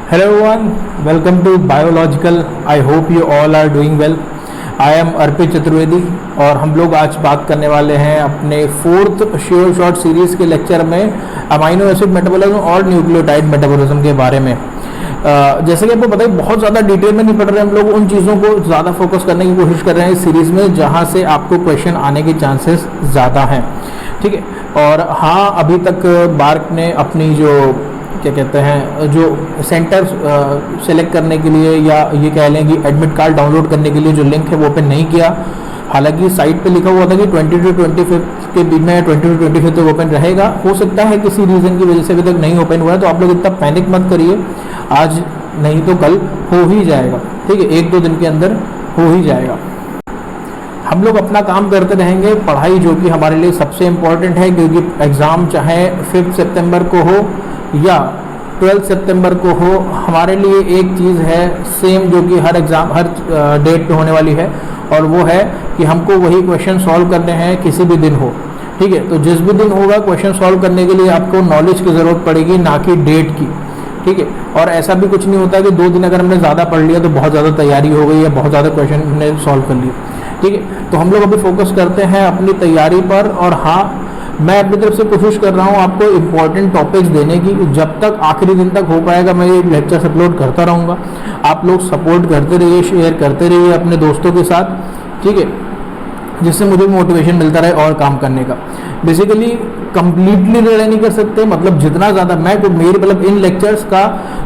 Hello everyone, welcome to Biological. I hope you all are doing well. I am अर्पित चतुर्वेदी और हम लोग आज बात करने वाले हैं अपने फोर्थ श्योर शॉर्ट सीरीज़ के लेक्चर में अमाइनो एसिड मेटाबॉलिज्म और न्यूक्लियोटाइड मेटाबॉलिज्म के बारे में। जैसे कि आपको पता है बहुत ज़्यादा डिटेल में नहीं पढ़ रहे, हम लोग उन चीज़ों को ज़्यादा फोकस करने की कोशिश कर रहे हैं इस सीरीज़ में जहाँ से आपको क्वेश्चन आने के चांसेस ज़्यादा हैं, ठीक है। और हाँ, अभी तक बार्क ने अपनी जो क्या कहते हैं जो सेंटर सेलेक्ट करने के लिए या ये कह लें कि एडमिट कार्ड डाउनलोड करने के लिए जो लिंक है वो ओपन नहीं किया। हालांकि साइट पे लिखा हुआ था कि 20 to 25 के बीच में 20 to 25 तक ओपन रहेगा। हो सकता है किसी रीज़न की वजह से अभी तक नहीं ओपन हुआ है, तो आप लोग इतना पैनिक मत करिए, आज नहीं तो कल हो ही जाएगा, ठीक है। 1-2 दिन के अंदर हो ही जाएगा। हम लोग अपना काम करते रहेंगे, पढ़ाई जो कि हमारे लिए सबसे इम्पॉर्टेंट है, क्योंकि एग्ज़ाम चाहे 5 सितंबर को हो या 12 सितंबर को हो, हमारे लिए एक चीज़ है सेम जो कि हर एग्ज़ाम हर डेट पे होने वाली है, और वो है कि हमको वही क्वेश्चन सॉल्व करने हैं किसी भी दिन हो, ठीक है। तो जिस भी दिन होगा क्वेश्चन सॉल्व करने के लिए आपको नॉलेज की ज़रूरत पड़ेगी, ना कि डेट की, ठीक है। और ऐसा भी कुछ नहीं होता कि 2 दिन अगर हमने ज़्यादा पढ़ लिया तो बहुत ज़्यादा तैयारी हो गई या बहुत ज़्यादा क्वेश्चन हमने सॉल्व कर लिए, ठीक है। तो हम लोग अभी फोकस करते हैं अपनी तैयारी पर, और हाँ, मैं अपनी तरफ से कोशिश कर रहा हूँ आपको इम्पॉर्टेंट टॉपिक्स देने की। जब तक आखिरी दिन तक हो पाएगा मैं ये लेक्चर्स अपलोड करता रहूँगा। आप लोग सपोर्ट करते रहिए, शेयर करते रहिए अपने दोस्तों के साथ, ठीक है, जिससे मुझे मोटिवेशन मिलता रहे और काम करने का। बेसिकली कंप्लीटली रिलाई नहीं कर सकते, मतलब जितना ज़्यादा मैं को मेरी मतलब इन लेक्चर्स का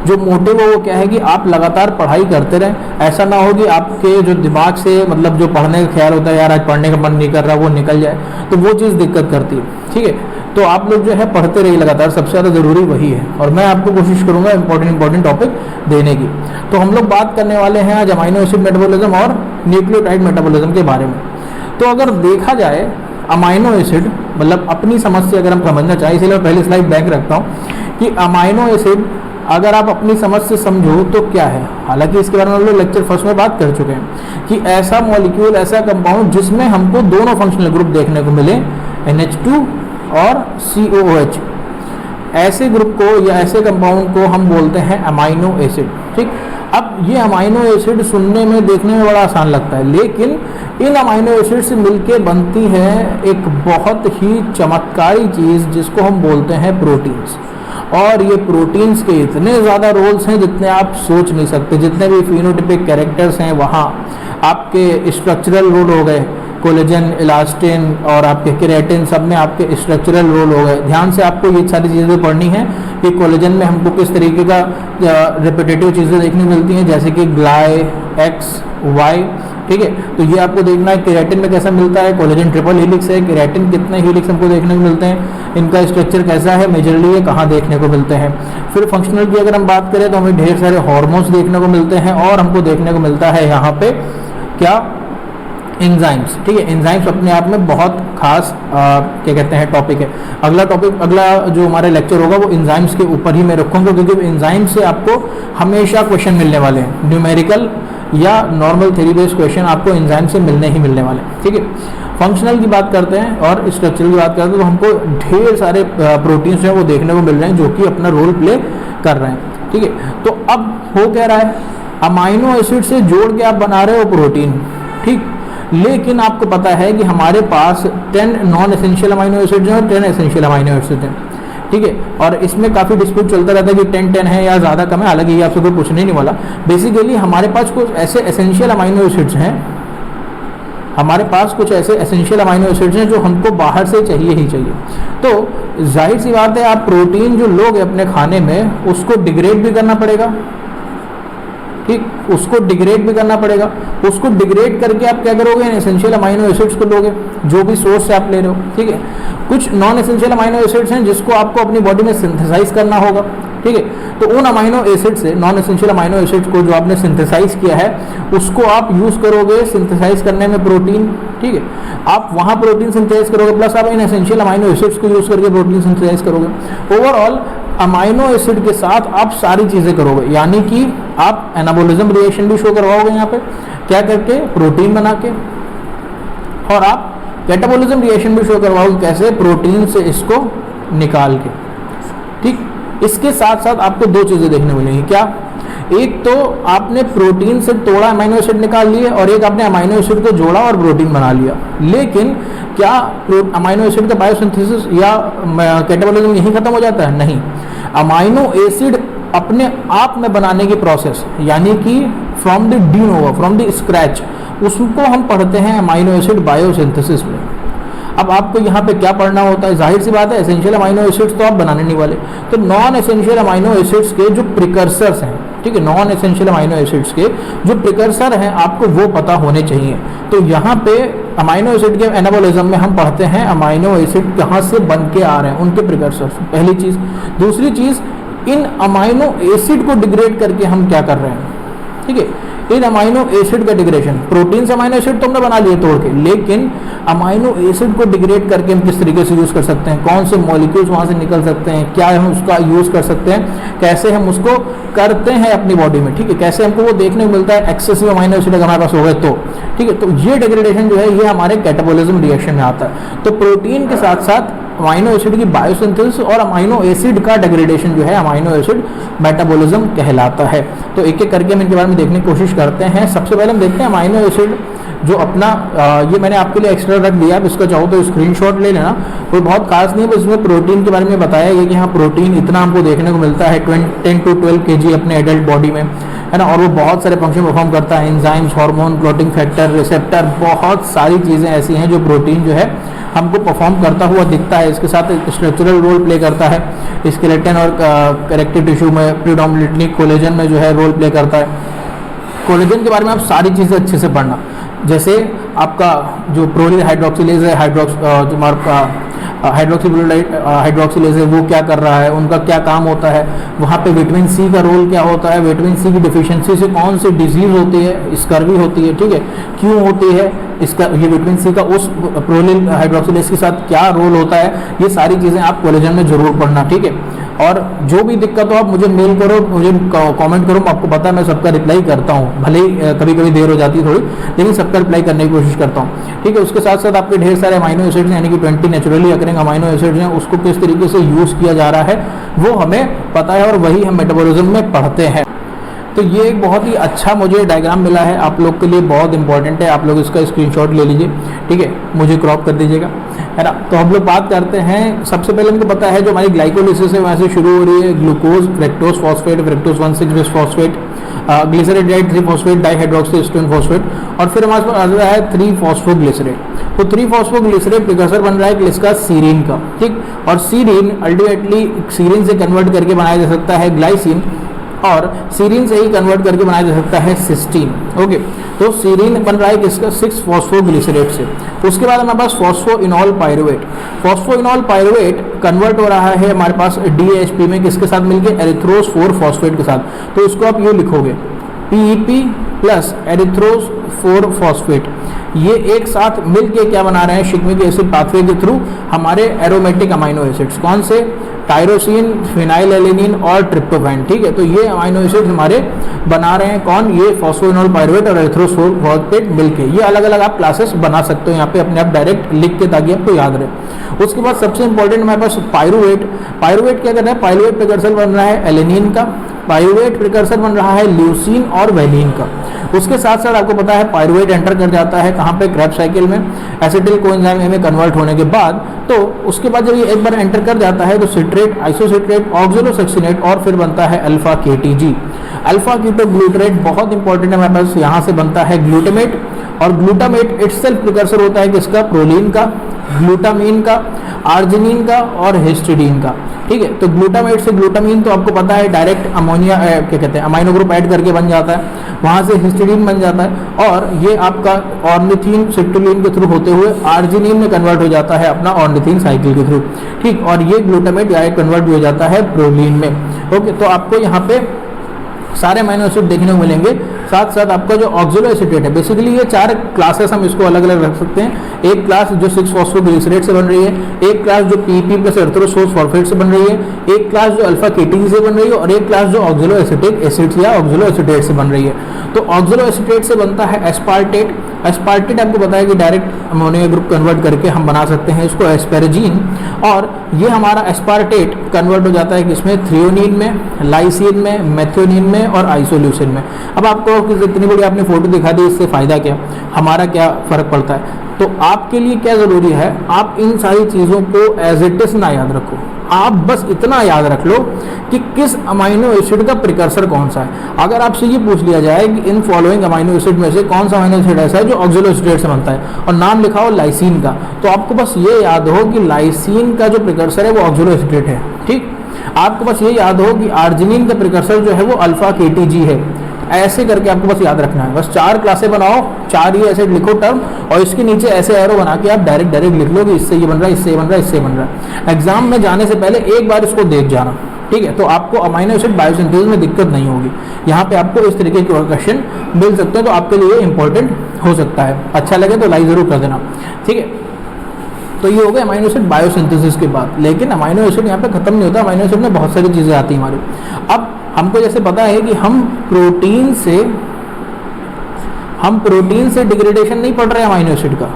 जो मोटिव है वो क्या है कि आप लगातार पढ़ाई करते रहें। ऐसा ना हो कि आपके जो दिमाग से मतलब जो पढ़ने का ख्याल होता है, यार आज पढ़ने का मन नहीं कर रहा, वो निकल जाए, तो वो चीज़ दिक्कत करती है, ठीक है। तो आप लोग जो है पढ़ते रहिए लगातार, सबसे ज़्यादा ज़रूरी वही है, और मैं आपको कोशिश करूँगा इंपॉर्टेंट टॉपिक देने की। तो हम लोग बात करने वाले हैं आज अमाइनो एसिड मेटाबॉलिज्म और न्यूक्लियोटाइड मेटाबॉलिज्म के बारे में। तो अगर देखा जाए अमाइनो एसिड मतलब अपनी समझ से अगर हम समझना चाहें, इसलिए मैं पहली स्लाइड बैक रखता हूँ कि अमाइनो एसिड अगर आप अपनी समझ से समझो तो क्या है। हालांकि इसके बारे में हम लोग लेक्चर फर्स्ट में बात कर चुके हैं कि ऐसा मॉलिक्यूल, ऐसा कंपाउंड जिसमें हमको दोनों फंक्शनल ग्रुप देखने को मिले, NH2 और COOH। ऐसे ग्रुप को या ऐसे कंपाउंड को हम बोलते हैं अमाइनो एसिड, ठीक। अब ये अमाइनो एसिड सुनने में देखने में बड़ा आसान लगता है, लेकिन इन अमाइनो एसिड से मिलके बनती है एक बहुत ही चमत्कारी चीज़ जिसको हम बोलते हैं प्रोटीन्स। और ये प्रोटीन्स के इतने ज़्यादा रोल्स हैं जितने आप सोच नहीं सकते। जितने भी फिनोटाइपिक कैरेक्टर्स हैं वहाँ आपके स्ट्रक्चरल रोल हो गए, कोलेजन, इलास्टिन और आपके केराटिन, सब में आपके स्ट्रक्चरल रोल हो गए। ध्यान से आपको ये सारी चीज़ें पढ़नी है कि कोलेजन में हमको किस तरीके का रिपीटेटिव चीज़ें देखने मिलती हैं, जैसे कि ग्लाय, X, Y, ठीक है। तो ये आपको देखना है केराटिन में कैसा मिलता है। कोलेजन ट्रिपल हेलिक्स है, केराटिन कितने हेलिक्स हमको देखने को मिलते हैं, इनका स्ट्रक्चर कैसा है, मेजरली ये कहाँ देखने को मिलते हैं। फिर फंक्शनल की अगर हम बात करें तो हमें ढेर सारे हार्मोन्स देखने को मिलते हैं, और हमको देखने को मिलता है यहाँ पे क्या, एंजाइम्स, ठीक है। एंजाइम्स अपने आप में बहुत खास क्या कहते हैं टॉपिक है। अगला जो हमारा लेक्चर होगा वो एंजाइम्स के ऊपर ही मैं रखूँगा, क्योंकि एंजाइम से आपको हमेशा क्वेश्चन मिलने वाले हैं, न्यूमेरिकल या नॉर्मल थ्योरी बेस्ड क्वेश्चन आपको एंजाइम से मिलने ही मिलने वाले हैं, ठीक है। फंक्शनल की बात करते हैं और स्ट्रक्चरल की बात करते हैं, तो हमको ढेर सारे प्रोटीन्स हैं वो देखने को मिल रहे हैं जो कि अपना रोल प्ले कर रहे हैं, ठीक है। तो अब हो क्या रहा है, अमाइनो एसिड से जोड़ के आप बना रहे हो प्रोटीन, ठीक। लेकिन आपको पता है कि हमारे पास 10 नॉन एसेंशियल अमाइनो एसिड्स हैं और 10 एसेंशियल अमाइनो एसिड्स हैं, ठीक है। और इसमें काफ़ी डिस्प्यूट चलता रहता है कि 10-10 है या ज़्यादा कम है। हालांकि ये आपसे कोई पूछने नहीं वाला। बेसिकली हमारे पास कुछ ऐसे एसेंशियल अमाइनो एसिड्स हैं, हमारे पास कुछ ऐसे एसेंशियल अमाइनो एसिड्स हैं जो हमको बाहर से चाहिए ही चाहिए। तो जाहिर सी बात है, आप प्रोटीन जो लोगे अपने खाने में उसको डिग्रेड भी करना पड़ेगा, ठीक, उसको डिग्रेड भी करना पड़ेगा। उसको डिग्रेड करके आप क्या करोगे, एसेंशियल अमाइनो एसिड्स को लोगे जो भी सोर्स से आप ले रहे हो, ठीक है। कुछ नॉन एसेंशियल अमाइनो एसिड्स हैं जिसको आपको अपनी बॉडी में सिंथेसाइज करना होगा, ठीक है। तो उन अमाइनो एसिड से, नॉन एसेंशियल अमाइनो एसिड्स को जो आपने सिंथेसाइज किया है उसको आप यूज़ करोगे सिंथेसाइज करने में प्रोटीन, ठीक है। आप वहाँ प्रोटीन सिंथेसाइज करोगे, प्लस आप इन एसेंशियल अमाइनो एसिड्स को यूज़ करके प्रोटीन सिंथेसाइज करोगे। ओवरऑल अमाइनो एसिड के साथ आप सारी चीज़ें करोगे, यानी कि आप एनाबोलिज्म रिएक्शन भी शो करवाओगे यहाँ पे क्या करके, प्रोटीन बना के, और आप कैटाबोलिज्म रिएक्शन भी शो करवाओगे कैसे, प्रोटीन से इसको निकाल के, ठीक। इसके साथ साथ आपको दो चीज़ें देखने मिलेंगी, क्या एक तो आपने प्रोटीन से तोड़ा अमाइनो एसिड निकाल लिए और एक आपने अमाइनो एसिड को जोड़ा और प्रोटीन बना लिया। लेकिन क्या अमाइनो एसिड का बायोसिंथेसिस या कैटाबॉलिज्म यहीं खत्म हो जाता है? नहीं। अमाइनो एसिड अपने आप में बनाने की प्रोसेस, यानी कि from the D Nova, from the scratch, उसको हम पढ़ते हैं अमाइनो एसिड बायोसिंथेसिस में। अब आपको यहाँ पे क्या पढ़ना होता है? जाहिर सी बात है, एसेंशियल अमाइनो एसिड्स तो आप बनाने नहीं वाले, तो नॉन एसेंशियल अमाइनो एसिड्स के जो प्रिकर्सर्स हैं, ठीक है, नॉन एसेंशियल अमाइनो एसिड्स के जो प्रिकर्सर हैं आपको वो पता होने चाहिए। तो यहाँ पे अमाइनो एसिड के एनाबॉलिज्म में हम पढ़ते हैं अमाइनो एसिड कहाँ से बन के आ रहे हैं, उनके प्रिकर्सर्स, पहली चीज़। दूसरी चीज़, इन अमाइनो एसिड को डिग्रेड करके हम क्या कर रहे हैं, ठीक है, इन अमाइनो एसिड का डिग्रेडेशन, प्रोटीन से अमाइनो एसिड तो हमने बना लिए तोड़ के, लेकिन अमाइनो एसिड को डिग्रेड करके हम किस तरीके से यूज़ कर सकते हैं, कौन से मॉलिक्यूल्स वहाँ से निकल सकते हैं, क्या हम उसका यूज़ कर सकते हैं, कैसे हम उसको करते हैं अपनी बॉडी में, ठीक है, कैसे हमको वो देखने को मिलता है एक्सेसिव अमाइनो एसिड अगर हमारे पास हो गए तो, ठीक है। तो ये डिग्रेडेशन जो है ये हमारे कैटाबॉलिज्म रिएक्शन में आता है। तो प्रोटीन के साथ साथ अमाइनो एसिड की बायोसिंथेसिस और अमाइनो एसिड का डिग्रेडेशन जो है अमाइनो एसिड मेटाबॉलिज्म कहलाता है। तो एक एक करके हम इनके बारे में देखने की कोशिश करते हैं। सबसे पहले हम देखते हैं अमाइनो एसिड जो अपना ये मैंने आपके लिए एक्स्ट्रा रख दिया, आप इसका चाहो तो स्क्रीनशॉट ले लेना, कोई बहुत खास नहीं है, बस इसमें प्रोटीन के बारे में बताया गया कि हाँ प्रोटीन इतना हमको देखने को मिलता है 10 to 12 kg अपने एडल्ट बॉडी में, है ना, और वो बहुत सारे फंक्शन परफॉर्म करता है, enzymes, hormone, clotting factor, receptor, बहुत सारी चीज़ें ऐसी हैं जो प्रोटीन जो है हमको परफॉर्म करता हुआ दिखता है। इसके साथ स्ट्रक्चरल रोल प्ले करता है, स्केलेटन और करेक्टिव टिश्यू में प्रीडोमिनेटली कोलेजन में जो है रोल प्ले करता है। कोलेजन के बारे में आप सारी चीज़ें अच्छे से पढ़ना, जैसे आपका जो प्रोलिन हाइड्रोक्सिलेज है, हाइड्रोक्सीलेज है, वो क्या कर रहा है, उनका क्या काम होता है, वहाँ पे विटामिन सी का रोल क्या होता है, विटामिन सी की डिफिशिएंसी से कौन सी डिजीज़ होती है, स्कर्वी होती है, ठीक है, क्यों होती है, इसका ये विटामिन सी का उस प्रोलिन हाइड्रोक्सिलेज के साथ क्या रोल होता है, ये सारी चीज़ें आप कोलेजन में जरूर पढ़ना, ठीक है। और जो भी दिक्कत हो आप मुझे मेल करो, मुझे कमेंट करो, आपको पता है मैं सबका रिप्लाई करता हूँ, भले ही कभी कभी देर हो जाती है थोड़ी, लेकिन सबका रिप्लाई करने की कोशिश करता हूँ, ठीक है। उसके साथ साथ आपके ढेर सारे अमाइनो एसिड्स यानी कि 20 नेचुरली अकरिंग अमाइनो एसिड्स हैं, उसको किस तरीके से यूज़ किया जा रहा है वो हमें पता है और वही हम मेटाबॉलिज्म में पढ़ते हैं। तो ये एक बहुत ही अच्छा मुझे डायग्राम मिला है, आप लोग के लिए बहुत इंपॉर्टेंट है, आप लोग इसका स्क्रीनशॉट ले लीजिए, ठीक है, मुझे क्रॉप कर दीजिएगा, है ना। तो हम लोग बात करते हैं, सबसे पहले हमको पता है जो हमारी ग्लाइकोलिसिस है वहाँ से शुरू हो रही है, glucose, fructose phosphate, fructose 1,6 bisphosphate, glycerate 3 phosphate, dihydroxy phosphate, और फिर हमारे पास आ रहा है 3 फॉस्फोग्लिसरेट। तो 3 फॉस्फोग्लिसरेट प्रिकर्सर बन रहा है किसका? सीरीन का, ठीक। और सीरीन अल्टीमेटली सीरीन से कन्वर्ट करके बनाया जा सकता है ग्लाइसिन, और सीरीन से ही कन्वर्ट करके बनाया जा सकता है सिस्टीन, ओके। तो सीरीन बन रहा है किसका? 6 फॉस्फोग्लिसरेट से। उसके बाद हमारे पास phosphoenol pyruvate, phosphoenol pyruvate convert हो रहा है हमारे पास DHP में, किसके साथ मिलके? एरिथ्रोज 4 फॉस्फेट के साथ। तो इसको आप ये लिखोगे PEP प्लस एरिथ्रोज 4 फॉस्फेट, ये एक साथ मिलके क्या बना रहे हैं? शिग्मिक एसिड पाथवे के थ्रू हमारे एरोमेटिक अमाइनो एसिड्स, कौन से? टायरोसिन, फिनाइलएलेनिन और ट्रिप्टोफैन, ठीक है। तो ये अमाइनो एसिड्स हमारे बना रहे हैं कौन? ये फॉस्फोइनॉल पायरुवेट और एरिथ्रोज 4 फॉस्फेट मिलके। ये अलग अलग आप क्लासेस बना सकते हो यहाँ पे अपने आप डायरेक्ट लिख के, ताकि आपको याद रहे। उसके बाद सबसे इंपॉर्टेंट हमारे पास पायरुवेट, पायरुवेट क्या कर रहा है? पायरुवेट प्रिकर्सर बन रहा है एलेनिन का, पायरुवेट प्रिकर्सर बन रहा है ल्यूसीन और वैलिन का। उसके साथ साथ आपको पता है पायरुवेट एंटर कर जाता है कहाँ पे? क्रेब्स साइकिल में, एसिटिल कोएंजाइम में कन्वर्ट होने के बाद। तो उसके बाद जब ये एक बार एंटर कर जाता है तो सिट्रेट, आइसोसिट्रेट, ऑक्सोलोसक्सिनेट और फिर बनता है अल्फा KTG। अल्फा कीटोग्लूटरेट बहुत इंपॉर्टेंट है हमारे पास, यहाँ से बनता है ग्लूटामेट, और ग्लूटामेट इटसेल्फ प्रिकर्सर होता है किसका? प्रोलीन का, ग्लूटामीन का, आर्जिनिन का और हिस्टिडीन का, ठीक है। तो ग्लूटामेट से ग्लूटामीन तो आपको पता है डायरेक्ट अमोनिया क्या कहते हैं अमाइनो ग्रुप ऐड करके बन जाता है, वहाँ से हिस्टिडीन बन जाता है, और ये आपका ऑर्निथीन सिट्रुलिन के थ्रू होते हुए आर्जिनिन में कन्वर्ट हो जाता है अपना ऑर्निथीन साइकिल के थ्रू, ठीक। और ये ग्लूटामेट डायरेक्ट कन्वर्ट हो जाता है प्रोलीन में, ओके। तो आपको यहाँ पे सारे अमाइनो एसिड देखने को मिलेंगे। साथ साथ आपका जो ऑक्सोलो एसिटेट है, बेसिकली ये 4 क्लासेस हम इसको अलग अलग रख सकते हैं। एक क्लास जो 6-फॉस्फोग्लिसरेट से बन रही है, एक क्लास जो PP प्लस एरिथ्रोसोर्स फॉस्फेट से बन रही है, एक क्लास जो अल्फा केटीजी से बन रही है और एक क्लास जो ऑक्सलो एसिटिक एसिड या ऑक्सलो एसिटेट से बन रही है। तो ऑक्सलो एसिटेट से बनता है एस्पार्टेट। एस्पार्टेट आपको पता है कि डायरेक्ट अमोनिया ग्रुप कन्वर्ट करके हम बना सकते हैं इसको एस्पेरेजीन, और ये हमारा एस्पार्टेट कन्वर्ट हो जाता है किसमें, थ्रियोनिन में, लाइसिन में, मेथियोनिन में और आइसोल्यूसिन में। अब आपको इतनी बड़ी आपने फोटो दिखा दी, इससे फायदा क्या, हमारा क्या फर्क पड़ता है। तो आपके लिए क्या जरूरी है, आप इन सारी चीज़ों को एज इट इज ना याद रखो, आप बस इतना याद रख लो कि किस अमाइनो एसिड का प्रिकर्सर कौन सा है। अगर आपसे ये पूछ लिया जाए कि इन फॉलोइंग अमाइनो एसिड में से कौन सा अमाइनो एसिड ऐसा है जो ऑक्सलो एसिटेट से बनता है और नाम लिखा हो लाइसिन का, तो आपको बस ये याद हो कि लाइसिन का जो प्रिकर्सर है वो ऑक्सलो एसिटेट है। ठीक, आपको बस ये याद हो कि आर्जिनिन का प्रिकर्सर जो है वो अल्फा केटीजी है। ऐसे करके आपको बस याद रखना है। बस 4 क्लासें बनाओ, 4 ही एसिड लिखो टर्म, और इसके नीचे ऐसे एरो बना के आप डायरेक्ट लिख लो कि इससे ये बन रहा है, इससे ये बन रहा है, इससे बन रहा है। एग्जाम में जाने से पहले एक बार इसको देख जाना, ठीक है। तो आपको अमाइनो एसिड बायोसिंथेसिस में दिक्कत नहीं होगी। यहाँ पे आपको इस तरीके के क्वेश्चन मिल सकते हैं, तो आपके लिए इंपॉर्टेंट हो सकता है। अच्छा लगे तो लाइक जरूर कर देना, ठीक है। तो ये हो गया अमाइनो एसिड बायोसिंथेसिस के बाद। लेकिन अमाइनो एसिड यहाँ पे खत्म नहीं होता, अमाइनो एसिड में बहुत सारी चीज़ें आती हैं हमारी। अब हमको जैसे पता है कि हम प्रोटीन से डिग्रेडेशन नहीं पढ़ रहे अमाइनो एसिड का,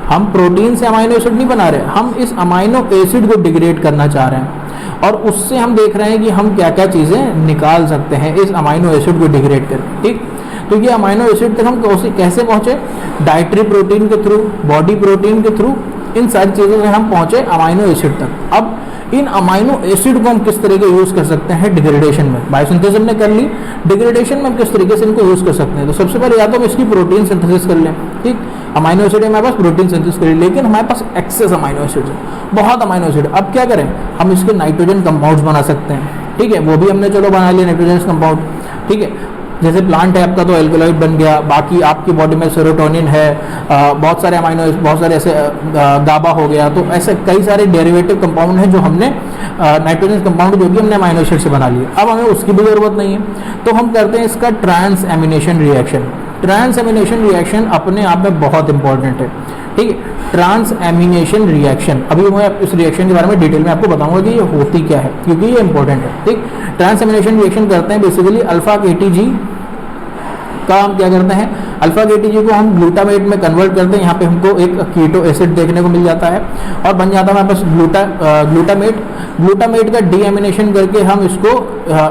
हम प्रोटीन से अमाइनो एसिड नहीं बना रहे, हम इस अमाइनो एसिड को डिग्रेड करना चाह रहे हैं और उससे हम देख रहे हैं कि हम क्या क्या चीज़ें निकाल सकते हैं इस अमाइनो एसिड को डिग्रेड करके। ठीक, तो ये अमाइनो एसिड तक हम कैसे पहुँचे, डाइटरी प्रोटीन के थ्रू, बॉडी प्रोटीन के थ्रू, इन सारी चीज़ों से हम पहुँचे अमाइनो एसिड तक। अब इन अमाइनो एसिड को हम किस तरीके यूज़ कर सकते हैं डिग्रेडेशन में, बायोसिंथेसिस ने कर ली, डिग्रेडेशन में हम किस तरीके से इनको यूज़ कर सकते हैं। तो सबसे पहले या तो हम इसकी प्रोटीन सिंथेसिस कर लें, ठीक, अमाइनो एसिड है हमारे पास, प्रोटीन सिंथेसिस करें, लेकिन हमारे पास एक्सेस अमाइनो एसिड है, बहुत अमाइनो एसिड। अब क्या करें, हम इसके नाइट्रोजन कंपाउंड्स बना सकते हैं, ठीक है, वो भी हमने चलो बना लिया नाइट्रोजन कंपाउंड, ठीक है। जैसे प्लांट है आपका तो एल्कलॉइड बन गया, बाकी आपकी बॉडी में सेरोटोनिन है, बहुत सारे अमाइनो, बहुत सारे ऐसे गाबा हो गया, तो ऐसे कई सारे डेरिवेटिव कंपाउंड हैं जो हमने नाइट्रोजन कंपाउंड जो कि हमने अमाइनो एसिड से बना लिए। अब हमें उसकी भी ज़रूरत नहीं है, तो हम करते हैं इसका transamination reaction. Transamination reaction अपने आप में बहुत इंपॉर्टेंट है, ठीक है। ट्रांस एमिनेशन रिएक्शन, अभी मैं इस रिएक्शन के बारे में डिटेल में आपको बताऊंगा कि ये होती क्या है, क्योंकि ये इंपॉर्टेंट है, ठीक। ट्रांस एमिनेशन रिएक्शन करते हैं बेसिकली अल्फा केटीजी का हम क्या करते हैं, अल्फा केटीजी को हम ग्लूटामेट में कन्वर्ट करते हैं। यहाँ पे हमको एक कीटो एसिड देखने को मिल जाता है और बन जाता है हमारे पास ग्लूटामेट का डीएमिनेशन करके हम इसको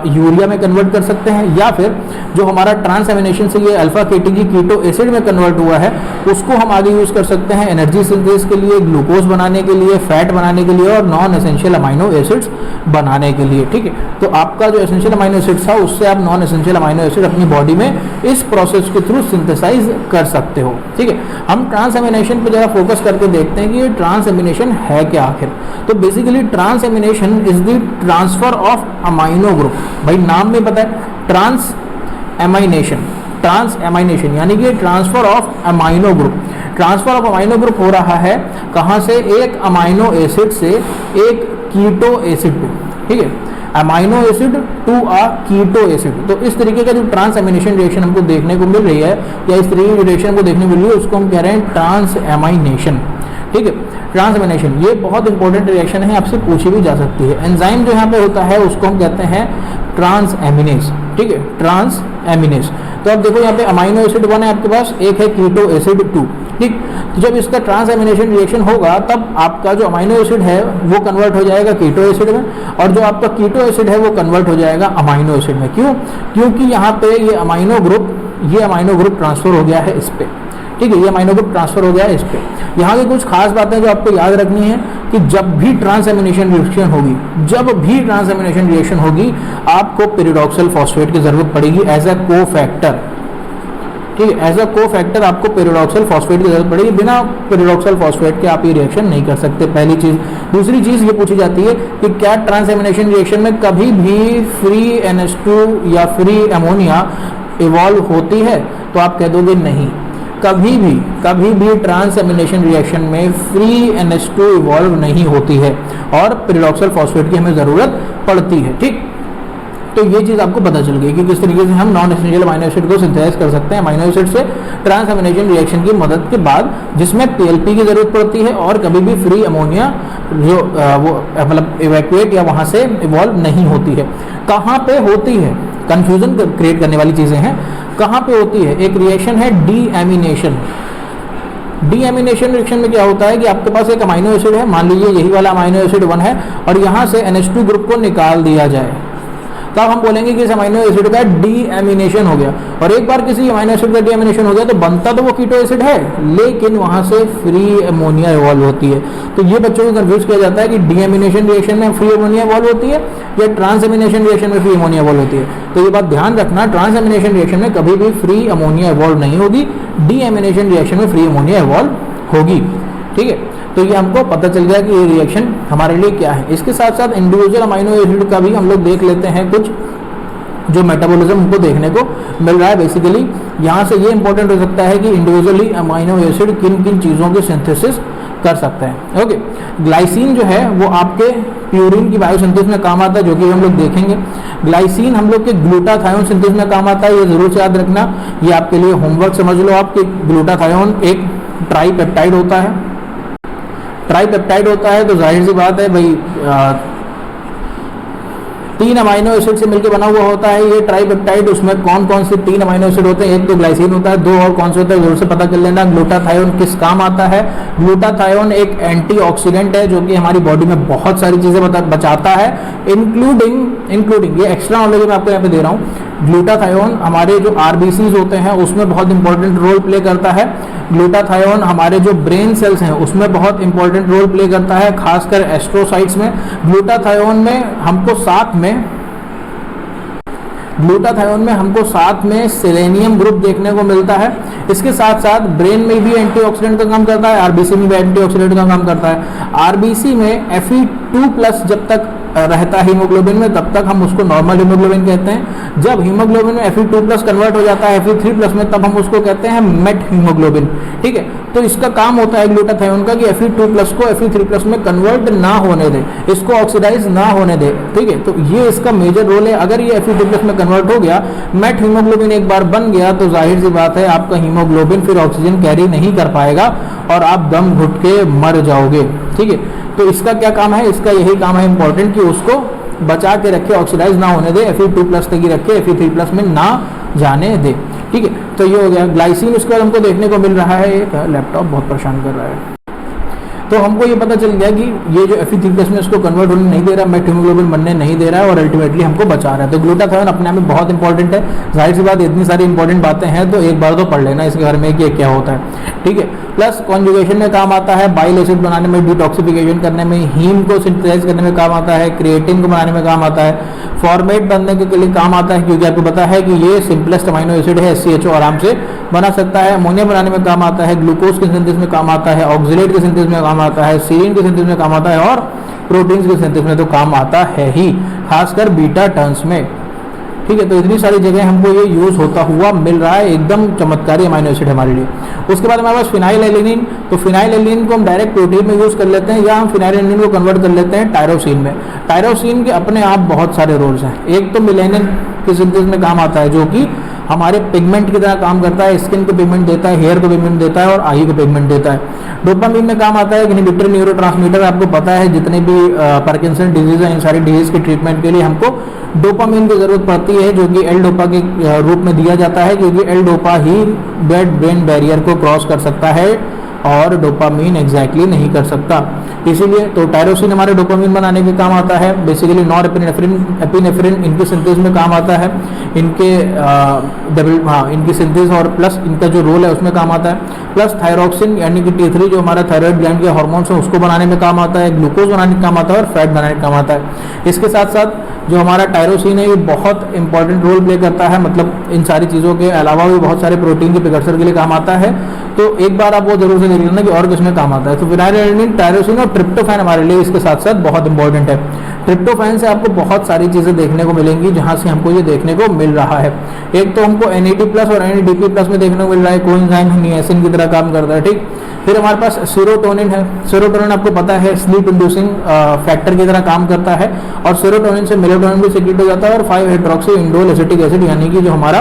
यूरिया में कन्वर्ट कर सकते हैं, या फिर जो हमारा ट्रांस एमिनेशन से ये अल्फा केटीजी कीटो एसिड में कन्वर्ट हुआ है उसको हम आगे यूज़ कर सकते हैं एनर्जी सिंथेसिस के लिए, ग्लूकोज बनाने के लिए, फैट बनाने के लिए और नॉन एसेंशियल अमाइनो एसिड्स बनाने के लिए, ठीक है। तो आपका जो एसेंशियल अमाइनो एसिड था उससे आप नॉन एसेंशियल अमाइनो एसिड अपनी बॉडी में इस प्रोसेस के थ्रू सिंथेसाइज कर सकते हो, ठीक है। हम ट्रांस एमिनेशन पे जरा फोकस करके देखते हैं कि ये ट्रांस एमिनेशन है क्या आखिर। तो basically transamination is the transfer of amino group, भाई नाम में पता है ट्रांस एमाइनेशन यानी कि transfer of amino group. Transfer of amino group हो रहा है कहाँ से, एक अमाइनो एसिड से एक कीटो एसिड पे, ठीक है, amino acid to a keto acid. तो इस तरीके का जो ट्रांस एमिनेशन रिएक्शन हमको देखने को मिल रही है या इस तरीके की रिएक्शन को देखने को मिल रही है उसको हम कह रहे हैं ट्रांस एमाइनेशन, ठीक है। ट्रांस एमिनेशन ये बहुत इंपॉर्टेंट रिएक्शन है, आपसे पूछी भी जा सकती है। एंजाइम जो यहाँ पे होता है उसको हम कहते हैं ट्रांस एमिनेस, ठीक है, ट्रांस एमिनेस। तो अब देखो यहाँ पे अमाइनो एसिड 1 है आपके पास, एक है कीटो एसिड 2, ठीक। तो जब इसका ट्रांस एमिनेशन रिएक्शन होगा तब आपका जो अमाइनो एसिड है वो कन्वर्ट हो जाएगा कीटो एसिड में, और जो आपका कीटो एसिड है वो कन्वर्ट हो जाएगा अमाइनो एसिड में। क्यों, क्योंकि यहाँ पे ये अमाइनो ग्रुप ट्रांसफर हो गया है इस पे, ठीक है, ये अमाइनो ग्रुप ट्रांसफर हो गया है इस पे। यहाँ की कुछ खास बातें जो आपको याद रखनी है कि जब भी ट्रांस एमिनेशन रिएक्शन होगी आपको पेरिडॉक्सल फॉस्फेट की जरूरत पड़ेगी एज अ कोफैक्टर, ठीक है, एज अ कोफैक्टर आपको पेरिडॉक्सल फॉस्फेट की जरूरत पड़ेगी। बिना पेरिडॉक्सल फॉस्फेट के आप ये रिएक्शन नहीं कर सकते, पहली चीज। दूसरी चीज ये पूछी जाती है कि क्या ट्रांस एमिनेशन रिएक्शन में कभी भी फ्री NH2 या फ्री अमोनिया इवॉल्व होती है, तो आप कह दोगे नहीं, कभी भी ट्रांस एमिनेशन रिएक्शन में फ्री NH2 इवॉल्व नहीं होती है और पेरिडॉक्सल फॉस्फेट की हमें ज़रूरत पड़ती है, ठीक। तो ये चीज़ आपको पता चल गई कि किस तरीके से हम नॉन एसेंशियल अमीनो एसिड को सिंथेसाइज कर सकते हैं अमीनो एसिड से ट्रांसएमिनेशन रिएक्शन की मदद के बाद, जिसमें पीएलपी की जरूरत पड़ती है और कभी भी फ्री अमोनिया जो वो मतलब इवैक्यूएट या वहाँ से इवॉल्व नहीं होती है। कहाँ पे होती है, कंफ्यूजन क्रिएट करने वाली चीज़ें हैं। कहाँ पे होती है? एक रिएक्शन है डीएमिनेशन। डीएमिनेशन रिएक्शन में क्या होता है कि आपके पास एक अमीनो एसिड है, मान लीजिए यही वाला अमीनो एसिड 1 है, और यहाँ से NH2 ग्रुप को निकाल दिया जाए, तब हम बोलेंगे कि इस अमीनो एसिड का डीएमिनेशन हो गया। और एक बार किसी अमीनो एसिड का डीएमिनेशन हो गया तो बनता तो वो कीटो एसिड है, लेकिन वहाँ से फ्री अमोनिया इवॉल्व होती है। तो ये बच्चों को कंफ्यूज किया जाता है कि डीएमिनेशन रिएक्शन में फ्री अमोनिया इवॉल्व होती है या ट्रांसएमिनेशन रिएक्शन में फ्री अमोनिया इवॉल्व होती है। तो ये बात ध्यान रखना, ट्रांसएमिनेशन रिएक्शन में कभी भी फ्री अमोनिया इवॉल्व नहीं होगी, डीएमिनेशन रिएक्शन में फ्री अमोनिया इवॉल्व होगी। ठीक है, तो ये हमको पता चल गया कि ये रिएक्शन हमारे लिए क्या है। इसके साथ साथ इंडिविजुअल अमीनो एसिड का भी हम लोग देख लेते हैं, कुछ जो मेटाबॉलिज्म हमको देखने को मिल रहा है। बेसिकली यहाँ से ये इंपॉर्टेंट हो सकता है कि इंडिविजुअली अमीनो एसिड किन किन चीज़ों की सिंथेसिस कर सकते हैं। ओके, ग्लाइसिन जो है वो आपके प्यूरिन की बायोसिंथेसिस में काम आता है, जो कि हम लोग देखेंगे। ग्लाइसिन हम लोग के ग्लूटाथायोन सिंथेसिस में काम आता है, ये जरूर से याद रखना, ये आपके लिए होमवर्क समझ लो। आपके ग्लूटाथायोन एक ट्राईपेप्टाइड होता है, ट्राईपेप्टाइड होता है तो जाहिर सी बात है भाई 3 अमीनो एसिड से मिलकर बना हुआ होता है ये ट्राईपेप्टाइड। उसमें कौन कौन से 3 अमीनो एसिड होते हैं? एक तो ग्लाइसिन होता है, 2 और कौन से होता है जरूर से पता कर लेना। ग्लूटाथायोन किस काम आता है? ग्लूटाथायोन एक एंटीऑक्सीडेंट है जो कि हमारी बॉडी में बहुत सारी चीजें बचाता है, इंक्लूडिंग ये एक्स्ट्रा नॉलेज मैं आपको यहाँ पे दे रहा हूँ। ग्लूटाथायोन हमारे जो आरबीसीज होते हैं उसमें बहुत इंपॉर्टेंट रोल प्ले करता है। ग्लूटाथायोन हमारे जो ब्रेन सेल्स हैं उसमें बहुत इंपॉर्टेंट रोल प्ले करता है, खासकर एस्ट्रोसाइट्स में। ग्लूटाथायोन में हमको साथ में सेलेनियम ग्रुप देखने को मिलता है। इसके साथ साथ ब्रेन में भी एंटीऑक्सीडेंट का काम करता है, आरबीसी में भी एंटीऑक्सीडेंट का काम करता है। आरबीसी में Fe2+ जब तक रहता है हीमोग्लोबिन में तब तक हम उसको नॉर्मल हीमोग्लोबिन कहते हैं। जब हीमोग्लोबिन में Fe2+ कन्वर्ट हो जाता है Fe3+ में तब हम उसको कहते हैं मेट हीमोग्लोबिन। ठीक है, तो इसका काम होता है ग्लूटाथायोन का कि Fe2+ को Fe3+ में कन्वर्ट ना होने दे, इसको ऑक्सीडाइज ना होने दे। ठीक है, तो ये इसका मेजर रोल है। अगर ये Fe2+ में कन्वर्ट हो गया, मेट हीमोग्लोबिन एक बार बन गया, तो जाहिर सी बात है आपका हीमोग्लोबिन फिर ऑक्सीजन कैरी नहीं कर पाएगा और आप दम घुट के मर जाओगे। ठीक है, तो इसका क्या काम है? इसका यही काम है इंपॉर्टेंट कि उसको बचा के रखे, ऑक्सीडाइज ना होने दे, Fe2+ तक ही रखे, Fe3+ में ना जाने दे। ठीक है, तो ये हो गया ग्लाइसिन। उसके बाद हमको देखने को मिल रहा है, एक लैपटॉप बहुत परेशान कर रहा है। तो हमको ये पता चल गया कि ये जो Fe3+ में इसको कन्वर्ट होने नहीं दे रहा, मेट हीमोग्लोबिन बनने नहीं दे रहा है और अल्टीमेटली हमको बचा रहा है। तो ग्लूटाथायोन अपने आप में बहुत इंपॉर्टेंट है। जाहिर सी बात, इतनी सारी इंपॉर्टेंट बातें हैं तो एक बार तो पढ़ लेना इसके बारे में कि क्या होता है। ठीक है, प्लस कॉन्जुगेशन में काम आता है, बाइल एसिड बनाने में, डिटॉक्सिफिकेशन करने में, हीम को सिंथेसाइज करने में काम आता है, क्रिएटिन को बनाने में काम आता है, फॉर्मेट बनने के लिए काम आता है क्योंकि आपको पता है कि ये सिंपलेस्ट अमीनो एसिड है, SCHO आराम से बना सकता है। अमोनिया बनाने में काम आता है, ग्लूकोज के सिंथेसिस में काम आता है, ऑक्सीलेट के सिंथेसिस में काम आता है, सीरीन के सिंथेसिस में काम आता है और प्रोटीन्स के सिंथेसिस में तो काम आता है ही, खासकर बीटा टर्न्स में। ठीक है, तो इतनी सारी जगह हमको ये यूज होता हुआ मिल रहा है, एकदम चमत्कारी अमीनो एसिड हमारे लिए। उसके बाद हमारे पास फिनाइलएलेनिन, तो फिनाइलएलेनिन को हम डायरेक्ट प्रोटीन में यूज कर लेते हैं या हम फिनाइलएलेनिन को कन्वर्ट कर लेते हैं टायरोसिन में। टायरोसिन के अपने आप बहुत सारे रोल्स हैं। एक तो मेलानिन के सिंथेसिस में काम आता है जो कि हमारे पिगमेंट की तरह काम करता है, स्किन को पिगमेंट देता है, हेयर को पिगमेंट देता है और आई को पिगमेंट देता है। डोपामीन में काम आता है, इनहिबिटर न्यूरोट्रांसमीटर। आपको पता है जितने भी पार्किंसन डिजीज है, इन सारी डिजीज के ट्रीटमेंट के लिए हमको डोपामीन की जरूरत पड़ती है जो कि L-डोपा के रूप में दिया जाता है, क्योंकि L-डोपा ही ब्लड ब्रेन बैरियर को क्रॉस कर सकता है और डोपामीन एग्जैक्टली नहीं कर सकता। इसीलिए तो टायरोसिन हमारे डोपामीन बनाने के काम आता है। बेसिकली एपिनेफ्रिन इनके सिंथेसिस में काम आता है, इनके इनकी सिंथेसिस और प्लस इनका जो रोल है उसमें काम आता है। प्लस थायरोक्सिन यानी कि T3 जो हमारा थायराइड ग्लैंड के हार्मोन्स है उसको बनाने में काम आता है, ग्लूकोज बनाने में काम आता है और फैट बनाने में काम आता है। इसके साथ साथ जो हमारा टायरोसिन है ये बहुत इंपॉर्टेंट रोल प्ले करता है, मतलब इन सारी चीज़ों के अलावा भी बहुत सारे प्रोटीन के प्रिकर्सर के लिए काम आता है। तो एक बार आप वो जरूर से देख लेना कि और किसमें काम आता है। तो फिनाइलएलेनिन, टायरोसिन और ट्रिप्टोफैन हमारे लिए इसके साथ साथ बहुत इंपॉर्टेंट है। ट्रिप्टोफैन से आपको बहुत सारी चीज़ें देखने को मिलेंगी जहाँ से हमको ये देखने को मिल रहा है। एक तो हमको NAD+ और NADP+ में देखने को मिल रहा है, कोएंजाइम नियासिन की तरह काम करता है। ठीक, फिर हमारे पास सेरोटोनिन है। सेरोटोनिन आपको पता है स्लीप इंड्यूसिंग फैक्टर की तरह काम करता है और सेरोटोनिन से सेरोटोनिन भी सेक्रेट हो जाता है, और 5 हाइड्रोक्सी इंडोल एसिटिक एसिड यानी कि जो हमारा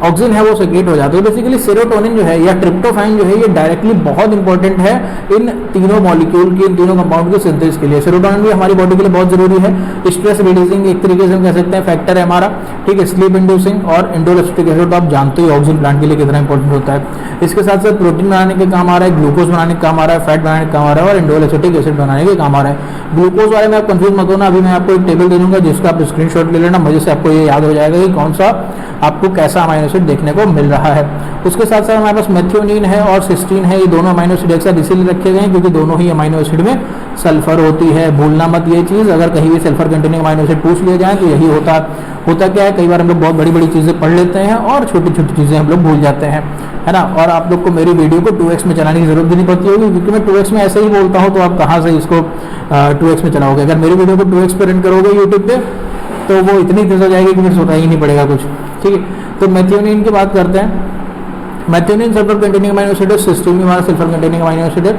ऑक्सीजन है वो सेक्रेट हो जाता है। बेसिकली सेरोटोनिन जो है या ट्रिप्टोफैन जो है ये डायरेक्टली बहुत इंपॉर्टेंट है इन तीनों मॉलिक्यूल की, इन तीनों कंपाउंड के सिंथेसिस के लिए। सेरोटोनिन भी हमारी बॉडी के लिए बहुत जरूरी है, स्ट्रेस रिड्यूसिंग एक तरीके से हम कह सकते हैं फैक्टर है हमारा, ठीक है, स्लीप इंड्यूसिंग, और इंडोल एसिटिक एसिड तो आप जानते ही ऑक्सीजन प्लांट के लिए कितना इंपॉर्टेंट होता है। इसके साथ साथ प्रोटीन बनाने के काम आ रहा है, ग्लूकोज बनाने के काम आ रहा है, फैट बनाने के काम आ रहा है, और इंडोल एसिटिक एसिड बनाने के काम आ रहा है। ग्लूकोज वाले में आप कंफ्यूज मत होना, अभी मैं आपको एक टेबल दे दूंगा जिसका आप स्क्रीनशॉट ले लेना, मजे से आपको ये याद हो जाएगा कि कौन सा आपको कैसा अमाइनो एसिड देखने को मिल रहा है। उसके साथ साथ हमारे पास मेथियोनिन है और सिस्टीन है, ये दोनों अमाइनो एसिड एक साथ इसीलिए रखे गए हैं क्योंकि दोनों ही अमाइनो एसिड में सल्फर होती है। भूलना मत ये चीज़, अगर कहीं भी सल्फर कंटेनिंग अमाइनो एसिड पूछ लिया जाए तो यही होता क्या है, कई बार हम लोग बहुत बड़ी बड़ी चीज़ें पढ़ लेते हैं और छोटी छोटी चीज़ें हम लोग भूल जाते हैं, है ना। और आप लोग को मेरी वीडियो को 2x में चलाने की जरूरत भी नहीं पड़ती होगी क्योंकि मैं 2x में ऐसे ही बोलता हूँ, तो आप कहाँ से इसको 2x में चलाओगे। अगर मेरी वीडियो को 2x पर रन करोगे यूट्यूब पे तो वो इतनी तेज हो जाएगी कि फिर सोचना ही नहीं पड़ेगा कुछ, ठीक है। तो मेथियोनिन की बात करते हैं। Methionine sulphur containing amino acid है, सिस्टीन भी हमारा सल्फर कंटेनिंग अमाइनो एसिड है।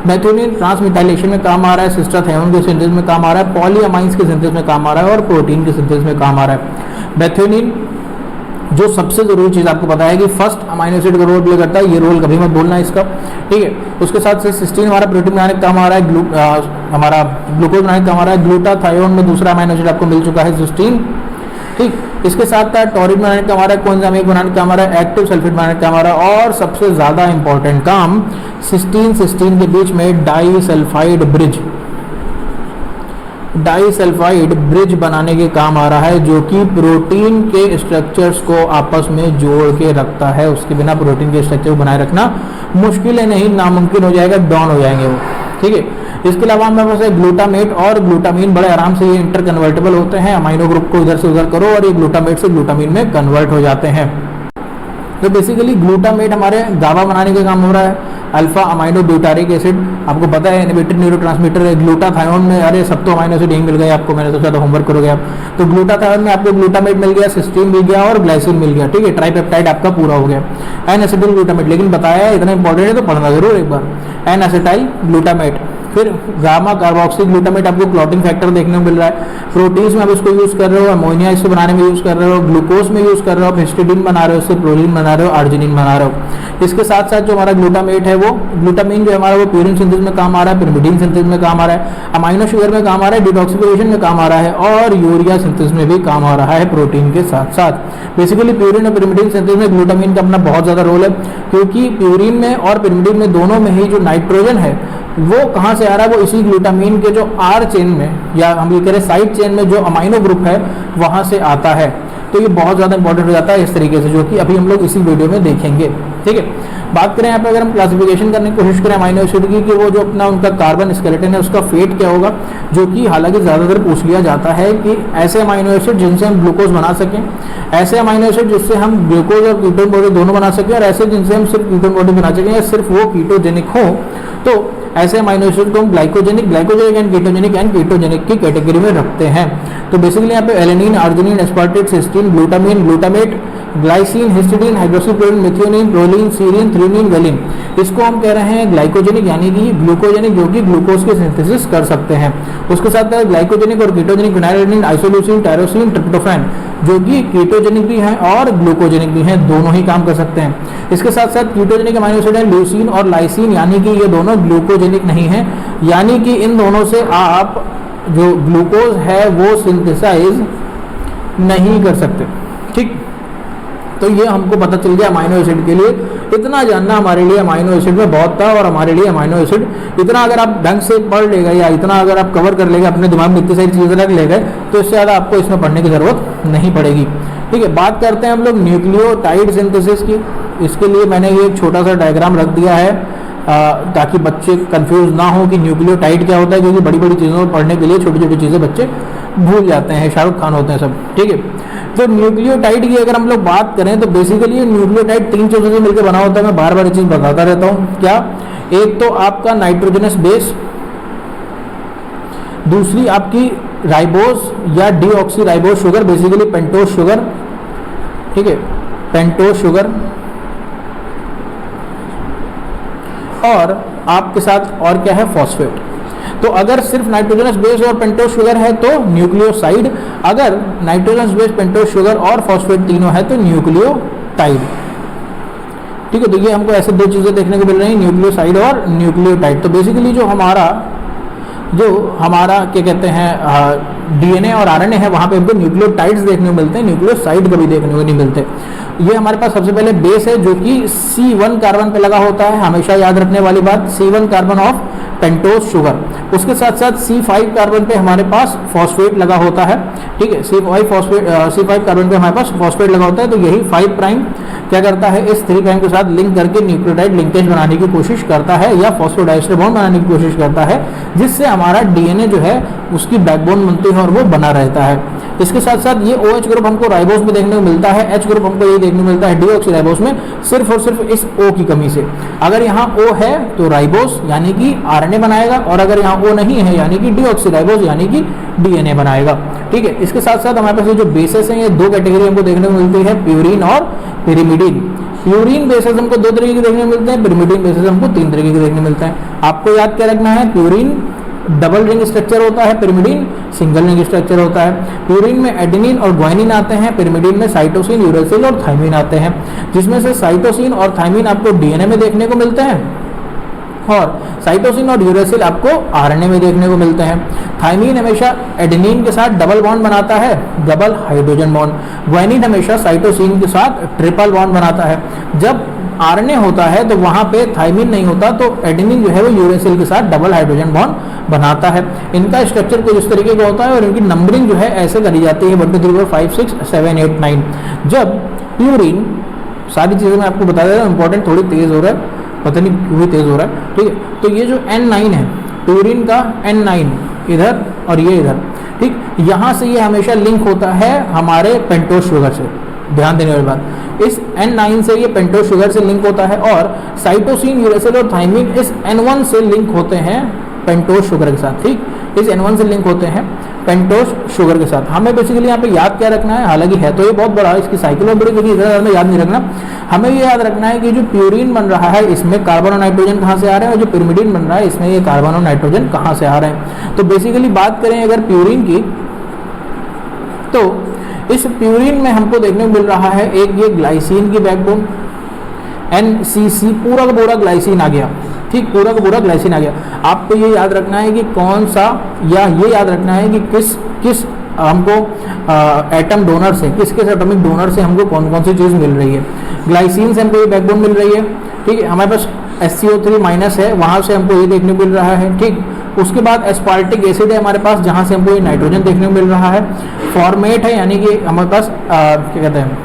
मेथियोनिन ट्रांसमिटाइलेशन में काम आ रहा है, सिस्टरथेओन के सिंथेसिस में काम आ रहा है, पॉलीअमाइंस के सिंथेसिस में काम आ रहा है, और प्रोटीन के सिंथेसिस में काम आ रहा है। मेथियोनिन जो सबसे जरूरी चीज़ आपको पता है कि फर्स्ट अमाइनो एसिड का रोल प्ले करता है, ये रोल कभी मत भूलना इसका, ठीक है। उसके साथ साथ सिस्टीन हमारा प्रोटीन बनाने का काम आ रहा है, हमारा ग्लूकोज बनाने का काम आ रहा है, ग्लूटाथायोन में दूसरा अमाइनो एसिड आपको मिल चुका है सिस्टीन, ठीक। इसके साथ साथ टॉरिन बनाने का काम आ रहा है, कोएंजाइम एक बनाने का काम आ रहा है, एक्टिव सल्फेट बनाने का काम आ रहा है, और सबसे ज़्यादा इंपॉर्टेंट काम सिस्टीन के बीच में डाइसल्फाइड ब्रिज बनाने के काम आ रहा है, जो कि प्रोटीन के स्ट्रक्चर्स को आपस में जोड़ के रखता है। उसके बिना प्रोटीन के स्ट्रक्चर को बनाए रखना मुश्किल है, नहीं नामुमकिन हो जाएगा, डाउन हो जाएंगे वो, ठीक है। इसके अलावा हमारे पास ग्लूटामेट और ग्लूटामीन बड़े आराम से ये इंटर कन्वर्टेबल होते हैं, अमाइनो ग्रुप को इधर से उधर करो और ये ग्लूटामेट से ग्लूटामीन में कन्वर्ट हो जाते हैं। तो बेसिकली ग्लूटामेट हमारे गाबा बनाने का काम हो रहा है, अल्फा अमाइनो ब्यूटारिक एसिड आपको पता है इनहिबिटर न्यूरोट्रांसमीटर है। ग्लूटाथायोन में अरे सब तो अमाइनो एसिड यही मिल गए आपको, मैंने सोचा था होमवर्क करोगे आप। तो ग्लूटाथायोन में आपको ग्लूटामेट मिल गया, सिस्टीन मिल गया और ग्लाइसिन मिल गया, ठीक है। ट्राइपेप्टाइड आपका पूरा हो गया। एन एसिटिल ग्लूटामेट, लेकिन बताया इतना इंपॉर्टेंट है तो पढ़ना जरूर एक बार। एन एसिटाइल ग्लूटामेट, फिर गामा कार्बोक्सी ग्लूटामेट आपको क्लॉटिंग फैक्टर देखने को मिल रहा है। प्रोटीन्स में आप इसको यूज़ कर रहे हो, अमोनिया इसको बनाने में यूज़ कर रहे हो, ग्लूकोज में यूज़ कर रहे हो, हिस्टिडीन बना रहे हो, इससे प्रोलीन बना रहे हो, आर्जिनिन बना रहे हो। इसके साथ साथ जो हमारा ग्लूटामेट है वो ग्लूटामीन जो हमारा वो प्यूरिन सिंथेसिस में काम आ रहा है, पिरिमिडीन सिंथेसिस में काम आ रहा है, अमाइनो शुगर में काम आ रहा है, डिटॉक्सिफिकेशन में काम आ रहा है, और यूरिया सिंथेसिस में भी काम आ रहा है प्रोटीन के साथ साथ। बेसिकली प्यूरिन और पिरिमिडीन सिंथेसिस में ग्लूटामीन का अपना बहुत ज़्यादा रोल है, क्योंकि प्यूरिन में और पिरिमिडीन में दोनों में ही जो नाइट्रोजन है वो कहाँ से आ रहा है, वो इसी ग्लूटामीन के जो आर चेन में या हम ये कह रहे साइड चेन में जो अमाइनो ग्रुप है वहाँ से आता है। तो ये बहुत ज़्यादा इंपॉर्टेंट हो जाता है इस तरीके से, जो कि अभी हम लोग इसी वीडियो में देखेंगे, ठीक है। बात करें यहाँ पे, अगर हम क्लासिफिकेशन करने की कोशिश करें अमाइनो एसिड की कि वो जो अपना उनका कार्बन स्केलेटन है उसका फेट क्या होगा, जो कि हालांकि ज़्यादातर पूछ लिया जाता है कि ऐसे अमाइनो एसिड जिनसे हम ग्लूकोज बना सकें, ऐसे अमाइनो एसिड जिससे हम ग्लूकोज और कीटोन बॉडी दोनों बना सकें, और ऐसे जिनसे हम सिर्फ कीटोन बॉडी बना सकें या सिर्फ वो कीटोजेनिक हो, तो ऐसे अमाइनो एसिड को हम ग्लाइकोजेनिक एंड कीटोजेनिक की कैटेगरी में रखते हैं। तो बेसिकली यहाँ पे alanine, arginine, aspartate, cysteine, glutamine, glutamate, glycine, histidine, hydroxyproline, methionine, proline, serine, threonine, valine, इसको हम कह रहे हैं ग्लाइकोजेनिक यानी कि ग्लूकोजेनिक, जो कि ग्लूकोज के सिंथेसिस कर सकते हैं। उसके साथ ग्लाइकोजेनिक और कीटोजेनिक फिनाइलएडेनिन, आइसोल्यूसिन, टायरोसिन, ट्रिप्टोफैन, जो कि कीटोजेनिक भी हैं और ग्लूकोजेनिक भी हैं, दोनों ही काम कर सकते हैं। इसके साथ साथ कीटोजेनिक अमाइनो एसिड है ल्यूसीन और लाइसिन, यानी कि ये दोनों ग्लूकोजेनिक नहीं है, यानी कि इन दोनों से आप जो ग्लूकोज है वो सिंथेसाइज नहीं कर सकते, ठीक। तो ये हमको पता चल गया अमाइनो एसिड के लिए, इतना जानना हमारे लिए अमाइनो एसिड में बहुत था। और हमारे लिए अमाइनो एसिड इतना अगर आप ढंग से पढ़ लेगा या इतना अगर आप कवर कर लेगा, अपने दिमाग में इतनी सारी चीज़ें रख लेगा, तो इससे ज़्यादा आपको इसमें पढ़ने की ज़रूरत नहीं पड़ेगी, ठीक है। बात करते हैं हम लोग न्यूक्लियोटाइड सिंथेसिस की। इसके लिए मैंने ये एक छोटा सा डायग्राम रख दिया है ताकि बच्चे कंफ्यूज ना हो कि न्यूक्लियोटाइड क्या होता है, क्योंकि बड़ी बड़ी चीज़ों को पढ़ने के लिए छोटी छोटी चीज़ें बच्चे भूल जाते हैं, शाहरुख खान होते हैं सब, ठीक है। तो न्यूक्लियोटाइड की अगर हम लोग बात करें तो बेसिकली न्यूक्लियोटाइड 3 चीज़ों से मिलकर बना होता है। मैं बार बार ये चीज़ बताता रहता हूँ। क्या? एक तो आपका नाइट्रोजनस बेस, दूसरी आपकी राइबोज या deoxy ribose sugar, basically pentose sugar, ठीक है, पेंटोज शुगर, और आपके साथ और क्या है, फॉस्फेट। तो अगर सिर्फ नाइट्रोजनस बेस और पेंटोस शुगर है तो न्यूक्लियोसाइड, अगर नाइट्रोजनस बेस, पेंटोस शुगर और फॉस्फेट तीनों है तो न्यूक्लियोटाइड। ठीक है, तो ये हमको ऐसे दो चीज़ें देखने को मिल रही हैं, न्यूक्लियोसाइड और न्यूक्लियोटाइड। तो बेसिकली जो हमारा क्या कहते हैं डीएनए और आरएनए है, वहाँ पे हमको न्यूक्लियोटाइड्स देखने को मिलते हैं, न्यूक्लियोसाइड कभी देखने को नहीं मिलते। ये हमारे पास सबसे पहले बेस है जो कि C1 कार्बन पे लगा होता है, हमेशा याद रखने वाली बात, C1 carbon of pentose sugar. उसके साथ साथ C5 कार्बन पे हमारे पास फॉस्फेट लगा होता है। ठीक है, C5 कार्बन पे हमारे पास फॉस्फेट लगा होता है, तो यही 5 प्राइम क्या करता है, इस 3 प्राइम के साथ लिंक करके न्यूक्लियोटाइड लिंकेज बनाने की कोशिश करता है या फॉस्फोडाइस्टर बॉन्ड बनाने की कोशिश करता है, जिससे हमारा डीएनए जो है उसकी बैकबोन बनती है और वो बना रहता है। इसके साथ साथ ये OH ग्रुप हमको राइबोस में देखने को मिलता है, H ग्रुप हमको ये देखने को मिलता है डीऑक्सीराइबोस में, सिर्फ और सिर्फ इस O की कमी से। अगर यहाँ O है तो राइबोस यानी कि आरएनए बनाएगा, और अगर यहाँ O नहीं है यानी कि डीऑक्सीराइबोस यानी कि डीएनए बनाएगा। ठीक है, इसके साथ साथ हमारे पास ये जो बेसेस हैं, ये दो कैटेगरी हमको देखने को मिलती है, प्यूरिन और पिरिमिडिन। प्यूरिन बेसेस हमको 2 तरीके के देखने को मिलते हैं, पिरिमिडिन बेसेस हमको 3 तरीके के देखने को मिलते हैं। आपको याद क्या रखना है, प्यूरिन डबल रिंग स्ट्रक्चर होता है, पिरिमिडिन सिंगल रिंग स्ट्रक्चर होता है। प्यूरिन में एडेनिन और ग्वाइनिन आते हैं, पिरिमिडिन में साइटोसिन, यूरेसिल और थाइमिन आते हैं, जिसमें से साइटोसिन और थाइमिन आपको डीएनए में देखने को मिलते हैं और साइटोसिन और यूरेसिल आपको आरएनए में देखने को मिलते हैं। थाइमिन हमेशा एडेनिन के साथ डबल बॉन्ड बनाता है, डबल हाइड्रोजन बॉन्ड। ग्वाइनिन हमेशा साइटोसिन के साथ ट्रिपल बॉन्ड बनाता है। जब आरएनए होता है तो वहाँ पे थाइमिन नहीं होता, तो एडेनिन जो है वो यूरेसिल के साथ डबल हाइड्रोजन बॉन्ड बनाता है। इनका स्ट्रक्चर कुछ इस तरीके का होता है और इनकी नंबरिंग जो है ऐसे करी जाती है 1 2 3 4 5 6 7 8 9। जब प्यूरिन, सारी चीज़ें मैं आपको बता दे रहा हूँ, इंपॉर्टेंट, थोड़ी तेज़ हो रहा है, पता नहीं क्यों भी तेज़ हो रहा है। ठीक है, तो ये जो N9 है, प्यूरिन का N9 इधर और ये इधर, ठीक, यहाँ से ये हमेशा लिंक होता है हमारे पेंटोस शुगर से। ध्यान देने वाली बात, इस N9 से ये पेंटोस शुगर से लिंक होता है और साइटोसिन, यूरेसिल और थाइमिन इस N1 से लिंक होते हैं पेंटोस शुगर के साथ। ठीक, इस N1 से लिंक होते हैं पेंटोस शुगर के साथ। हमें बेसिकली यहाँ पे याद क्या रखना है, हालांकि है तो ये बहुत बड़ा, इसकी साइकिल बहुत बड़ी, लेकिन इधर में याद नहीं रखना। हमें ये याद रखना है कि जो प्यूरिन बन रहा है इसमें कार्बन और नाइट्रोजन कहाँ से आ रहे हैं, और जो पिरिमिडिन बन रहा है इसमें ये कार्बन और नाइट्रोजन कहाँ से आ रहे हैं। तो बेसिकली बात करें अगर प्यूरिन की, तो इस प्यूरिन में हमको देखने को मिल रहा है एक ये ग्लाइसिन की बैकबोन, NCC, पूरा का पूरा ग्लाइसिन आ गया। ठीक, पूरा का पूरा ग्लाइसिन आ गया। आपको ये याद रखना है कि कौन सा, या ये याद रखना है कि किस हमको एटम डोनर से, किस एटॉमिक डोनर से हमको कौन कौन सी चीज़ मिल रही है। ग्लाइसिन से हमको ये बैकबोन मिल रही है। ठीक है, हमारे पास SCO3 माइनस है, वहाँ से हमको ये देखने को मिल रहा है। ठीक, उसके बाद एस्पार्टिक एसिड है हमारे पास, जहाँ से हमको ये नाइट्रोजन देखने को मिल रहा है। फॉर्मेट है यानी कि हमारे पास क्या कहते हैं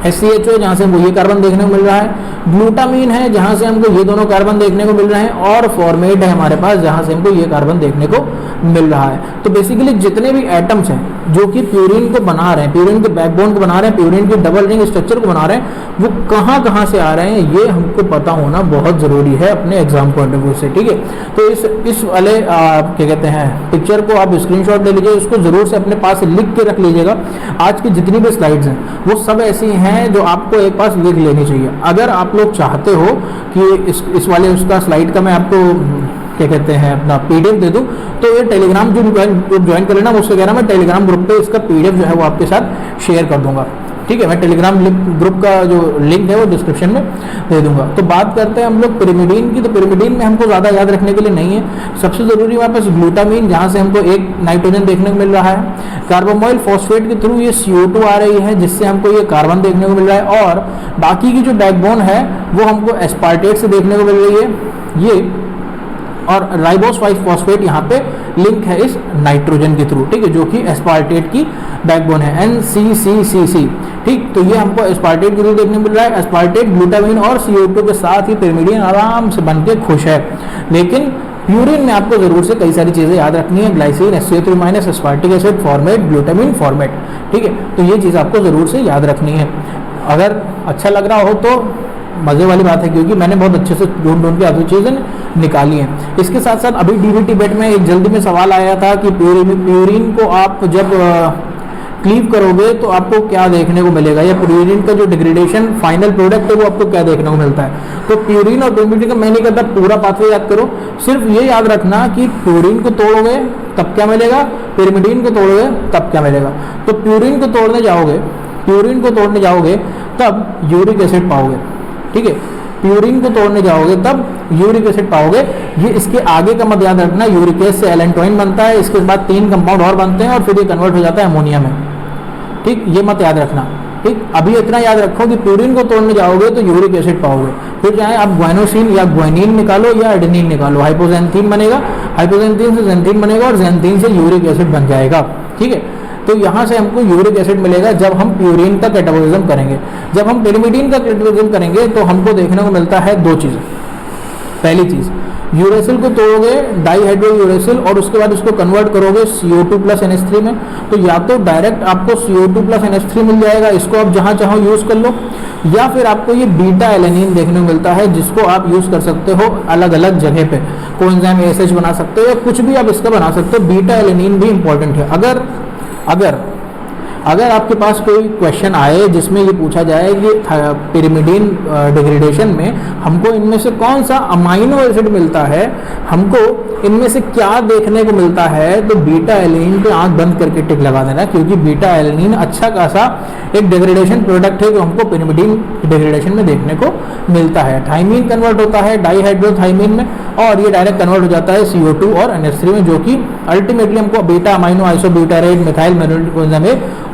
SCHO, जहाँ से हमको ये कार्बन देखने को मिल रहा है। ग्लूटामीन है जहाँ से हमको ये दोनों कार्बन देखने को मिल रहे हैं, और फॉर्मेट है हमारे पास जहाँ से हमको ये कार्बन देखने को मिल रहा है। तो बेसिकली जितने भी एटम्स हैं जो कि प्यूरिन को बना रहे हैं, प्यूरिन के बैकबोन को बना रहे हैं, प्यूरिन के डबल रिंग स्ट्रक्चर को बना रहे हैं, वो कहाँ से आ रहे हैं ये हमको पता होना बहुत ज़रूरी है अपने एग्जाम पॉइंट ऑफ व्यू से। ठीक है, तो इस वाले क्या कहते हैं पिक्चर को आप स्क्रीनशॉट ले लीजिए, उसको ज़रूर से अपने पास लिख के रख लीजिएगा। आज की जितनी भी स्लाइड्स हैं वो सब ऐसी हैं जो आपको एक पास लिख लेनी चाहिए। अगर आप लोग चाहते हो कि इस वाले उसका स्लाइड का मैं आपको क्या कहते हैं अपना PDF दे दूं, तो ये टेलीग्राम जो ज्वाइन कर लेना, मुझसे कह रहा मैं टेलीग्राम ग्रुप पे इसका PDF जो है वो आपके साथ शेयर कर दूंगा। ठीक है, मैं टेलीग्राम ग्रुप का जो लिंक है वो डिस्क्रिप्शन में दे दूंगा। तो बात करते हैं हम लोग पिरिमिडीन की। तो पिरिमिडीन में हमको ज़्यादा याद रखने के लिए नहीं है, सबसे ज़रूरी हमारे पास ग्लूटामीन, जहाँ से हमको एक नाइट्रोजन देखने को मिल रहा है। कार्बोमोइल फॉस्फेट के थ्रू ये CO2 आ रही है, जिससे हमको ये कार्बन देखने को मिल रहा है, और बाकी की जो बैकबोन है वो हमको एस्पार्टेट से देखने को मिल रही है ये, और राइबोस 5 फॉस्फेट यहाँ पे लिंक है इस नाइट्रोजन के थ्रू। ठीक है, जो कि एस्पार्टेट की बैकबोन है NCCCC। ठीक, तो ये हमको एस्पार्टेट के थ्रू देखने को मिल रहा है। एस्पार्टेट, ग्लूटामीन और CO2 के साथ ही पिरिमिडीन आराम से बन के खुश है। लेकिन प्यूरिन में आपको जरूर से कई सारी चीज़ें याद रखनी है, glycine, SCO3 minus, aspartic acid, format, glutamine, format. ठीक है, तो ये चीज़ आपको ज़रूर से याद रखनी है। अगर अच्छा लग रहा हो तो मज़े वाली बात है, क्योंकि मैंने बहुत अच्छे से ढूंढ के आधी चीज़ें निकाली हैं। इसके साथ साथ अभी DBT बेट में एक जल्दी में सवाल आया था कि प्यूरिन को आप जब क्लीव करोगे तो आपको क्या देखने को मिलेगा, या प्यूरिन का जो डिग्रेडेशन फाइनल प्रोडक्ट है वो आपको क्या देखने को मिलता है। तो प्यूरिन और पिरिमिडिन का मैं नहीं कहता पूरा पाथवे याद करो, सिर्फ ये याद रखना कि प्यूरिन को तोड़ोगे तब क्या मिलेगा, पिरिमिडिन को तोड़ोगे तब क्या मिलेगा। तो प्यूरिन को तोड़ने जाओगे तब यूरिक एसिड पाओगे, ठीक है, प्यूरिन को तोड़ने जाओगे तब यूरिक एसिड पाओगे। ये इसके आगे का मत याद रखना, यूरिक एसिड से एलेंटोइन बनता है, इसके बाद 3 कंपाउंड और बनते हैं और फिर ये कन्वर्ट हो जाता है अमोनिया में, ठीक, ये मत याद रखना, ठीक। अभी इतना याद रखो कि प्यूरिन को तोड़ने जाओगे तो यूरिक एसिड पाओगे, फिर चाहे आप ग्वाइनोसिन या ग्वाइनिन निकालो या एडेनिन निकालो, हाइपोजेंथीन बनेगा, हाइपोजेंथीन से जेंथीन बनेगा और जेंथीन से यूरिक एसिड बन जाएगा, ठीक है। तो यहाँ से हमको यूरिक एसिड मिलेगा जब हम प्यूरिन का कैटाबोलिज्म करेंगे। जब हम पिरिमिडिन का कैटाबोलिज्म करेंगे तो हमको देखने को मिलता है 2 चीज़ें। पहली चीज़, यूरेसिल को तोड़ोगे डाईहाइड्रो यूरेसिल और उसके बाद इसको कन्वर्ट करोगे CO2 प्लस NH3 में, तो या तो डायरेक्ट आपको CO2 प्लस NH3 मिल जाएगा, इसको आप जहाँ चाहो यूज़ कर लो, या फिर आपको ये बीटा एलेनिन देखने को मिलता है जिसको आप यूज़ कर सकते हो अलग अलग जगह पे, कोएंजाइम ASH बना सकते हो या कुछ भी आप इसका बना सकते हो। बीटा एलेनिन भी इंपॉर्टेंट है। अगर आपके पास कोई क्वेश्चन आए जिसमें ये पूछा जाए कि पिरिमिडिन डिग्रेडेशन में हमको इनमें से कौन सा अमाइनो एसिड मिलता है, हमको इनमें से क्या देखने को मिलता है, तो बीटा एलेनिन पे आंख बंद करके टिक लगा देना, क्योंकि बीटा एलेनिन अच्छा खासा एक डिग्रेडेशन प्रोडक्ट है जो हमको पिरिमिडिन डिग्रेडेशन में देखने को मिलता है। थाइमीन कन्वर्ट होता है डाईहाइड्रोथाइमीन में और ये डायरेक्ट कन्वर्ट हो जाता है CO2 और NH3 में, जो कि अल्टीमेटली हमको बीटा अमाइनो आइसोब्यूटारेट मिथाइल मेनोलिक कोएंजाइम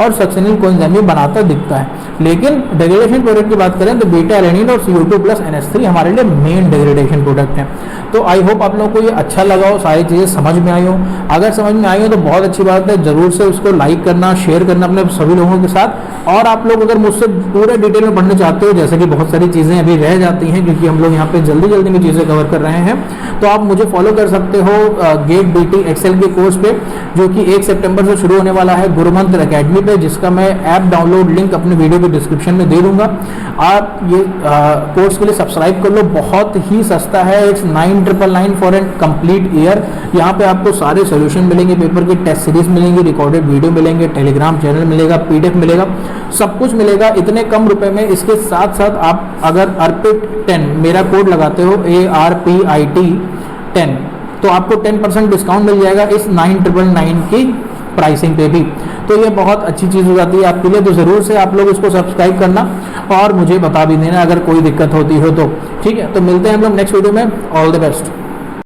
और सक्सिनिल कोएंजाइम बनाता दिखता है। लेकिन डिग्रेडेशन प्रोडक्ट की बात करें तो बीटा एलेनिन और CO2 प्लस NH3 हमारे लिए मेन डिग्रेडेशन प्रोडक्ट हैं। तो आई होप आप लोगों को ये अच्छा लगा हो, सारी चीज़ें समझ में आई हो। अगर समझ में आई हो तो बहुत अच्छी बात है, ज़रूर से उसको लाइक करना, शेयर करना अपने सभी लोगों के साथ। और आप लोग अगर मुझसे पूरे डिटेल में पढ़ना चाहते हो, जैसे कि बहुत सारी चीज़ें अभी रह जाती हैं क्योंकि हम लोग यहाँ पे जल्दी जल्दी में चीज़ें कवर कर रहे हैं, तो आप मुझे फॉलो कर सकते हो गेट BT एक्सेल के कोर्स पे, जो कि 1 सितंबर से शुरू होने वाला है गुरुमंत्र एकेडमी पे, जिसका मैं ऐप डाउनलोड लिंक अपने वीडियो के डिस्क्रिप्शन में दे दूंगा। आप ये कोर्स के लिए सब्सक्राइब कर लो, बहुत ही सस्ता है। It's 9999 for an complete year. यहाँ पे आपको सारे सोल्यूशन मिलेंगे, पेपर की टेस्ट सीरीज मिलेंगी, रिकॉर्डेड वीडियो मिलेंगे, टेलीग्राम चैनल मिलेगा, PDF मिलेगा, सब कुछ मिलेगा इतने कम रुपए में। इसके साथ साथ आप अगर अर्पित 10 मेरा कोड लगाते हो ARPIT 10 तो आपको 10% डिस्काउंट मिल जाएगा इस 9999 की प्राइसिंग पे भी। तो ये बहुत अच्छी चीज़ हो जाती है आपके लिए। तो ज़रूर से आप लोग इसको सब्सक्राइब करना और मुझे बता भी देना अगर कोई दिक्कत होती हो तो, ठीक है। तो मिलते हैं हम लोग नेक्स्ट वीडियो में। All the best.